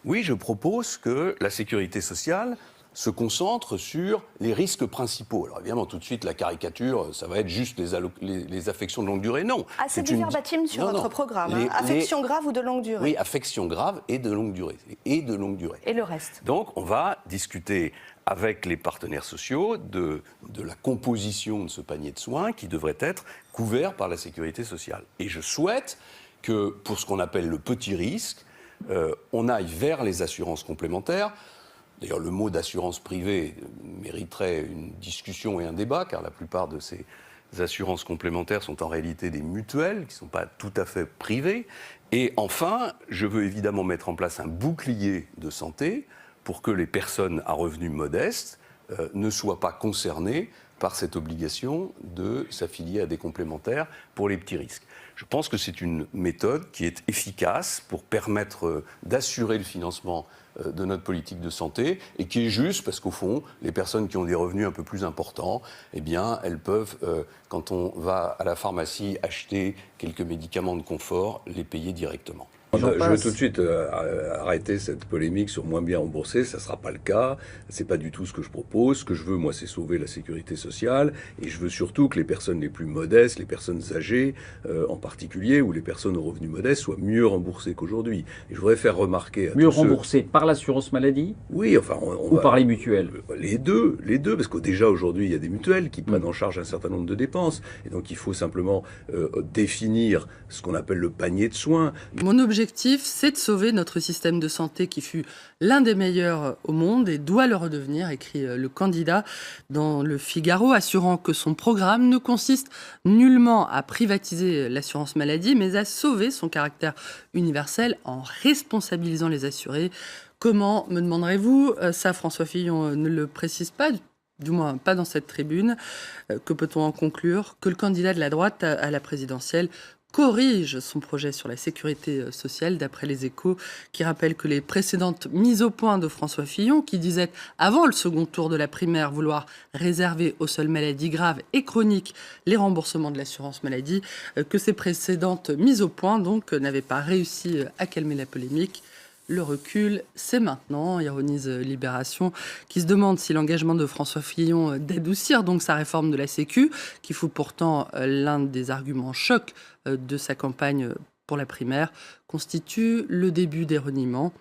Oui, je propose que la sécurité sociale se concentre sur les risques principaux. Alors évidemment, tout de suite, la caricature, ça va être juste les affections de longue durée. Non. Assez du verbatim sur votre programme. Affections graves ou de longue durée. Oui, affections graves et de longue durée. Et de longue durée. Et le reste. Donc, on va discuter avec les partenaires sociaux de la composition de ce panier de soins qui devrait être couvert par la sécurité sociale. Et je souhaite que, pour ce qu'on appelle le petit risque, on aille vers les assurances complémentaires. D'ailleurs, le mot d'assurance privée mériterait une discussion et un débat, car la plupart de ces assurances complémentaires sont en réalité des mutuelles, qui ne sont pas tout à fait privées. Et enfin, je veux évidemment mettre en place un bouclier de santé pour que les personnes à revenus modestes ne soient pas concernées par cette obligation de s'affilier à des complémentaires pour les petits risques. Je pense que c'est une méthode qui est efficace pour permettre d'assurer le financement de notre politique de santé et qui est juste parce qu'au fond, les personnes qui ont des revenus un peu plus importants, eh bien, elles peuvent, quand on va à la pharmacie acheter quelques médicaments de confort, les payer directement. Je veux tout de suite arrêter cette polémique sur moins bien remboursé, ça ne sera pas le cas, c'est pas du tout ce que je propose. Ce que je veux, moi, c'est sauver la sécurité sociale, et je veux surtout que les personnes les plus modestes, les personnes âgées en particulier, ou les personnes aux revenus modestes, soient mieux remboursées qu'aujourd'hui. Et je voudrais faire remarquer à mieux remboursées par l'assurance maladie? Oui, enfin... ou par les mutuelles? Les deux, parce que déjà aujourd'hui, il y a des mutuelles qui prennent en charge un certain nombre de dépenses, et donc il faut simplement définir ce qu'on appelle le panier de soins. Mon objectif, c'est de sauver notre système de santé qui fut l'un des meilleurs au monde et doit le redevenir, écrit le candidat dans le Figaro, assurant que son programme ne consiste nullement à privatiser l'assurance maladie, mais à sauver son caractère universel en responsabilisant les assurés. Comment, me demanderez-vous? Ça, François Fillon ne le précise pas, du moins pas dans cette tribune. Que peut-on en conclure? Que le candidat de la droite à la présidentielle corrige son projet sur la sécurité sociale, d'après les Échos, qui rappellent que les précédentes mises au point de François Fillon, qui disait avant le second tour de la primaire vouloir réserver aux seules maladies graves et chroniques les remboursements de l'assurance maladie, que ces précédentes mises au point donc n'avaient pas réussi à calmer la polémique. Le recul, c'est maintenant, ironise Libération, qui se demande si l'engagement de François Fillon d'adoucir donc sa réforme de la Sécu, qui fut pourtant l'un des arguments chocs de sa campagne pour la primaire, constitue le début des reniements.